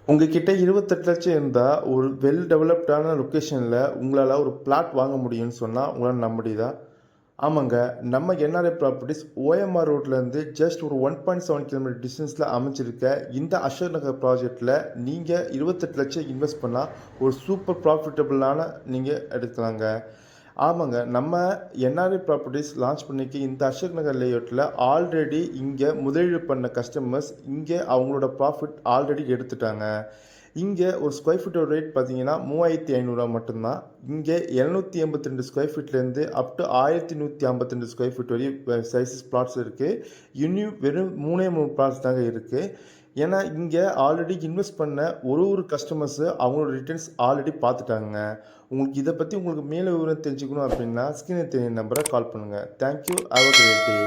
உங்ககிட்ட 28,00,000 இருந்தா, ஒரு வெல் டெவலப்டான லொக்கேஷன்ல உங்களால ஒரு பிளாட் வாங்க முடியும்னு சொன்னா, உங்களால நம்ப முடியுதா? ஆமாங்க. நம்ம என்ஆர்ஐ ப்ராப்பர்ட்டீஸ் ஓஎம்ஆர் ரோட்லேருந்து ஜஸ்ட் ஒரு 1.7 கிலோமீட்டர் டிஸ்டன்ஸில அமைஞ்சிருக்க இந்த அசோக் நகர் ப்ராஜெக்ட்டில் நீங்கள் 28,00,000 இன்வெஸ்ட் பண்ணால் ஒரு சூப்பர் ப்ராஃபிட்டபுளான நீங்கள் எடுக்கலாங்க. ஆமாங்க. நம்ம என்ஆர்ஐ ப்ராப்பர்ட்டீஸ் லான்ச் பண்ணிக்க இந்த அசோக் நகர் லேஅவுட்டில் ஆல்ரெடி இங்கே முதலீடு பண்ண கஸ்டமர்ஸ் இங்கே அவங்களோட ப்ராஃபிட் ஆல்ரெடி எடுத்துட்டாங்க. இங்கே ஒரு ஸ்கொயர் ஃபீட்டோட ரேட் பார்த்தீங்கன்னா 3,500 மட்டும்தான். இங்கே 782 ஸ்கொயர் ஃபீட்லேருந்து அப் டு 1,152 ஸ்கொயர் ஃபீட் வரையும் சைஸஸ் பிளாட்ஸ் இருக்குது. இன்னும் வெறும் 3 பிளாட்ஸ் தாங்க இருக்குது. ஏன்னா இங்கே ஆல்ரெடி இன்வெஸ்ட் பண்ண ஒரு கஸ்டமர்ஸு அவங்களோட ரிட்டர்ன்ஸ் ஆல்ரெடி பார்த்துட்டாங்க. உங்களுக்கு இதை பற்றி உங்களுக்கு மேலே விவரம் தெரிஞ்சுக்கணும் அப்படின்னா ஸ்க்ரீனில் தெரிய நம்பரை கால் பண்ணுங்கள். Thank you. Have a great day.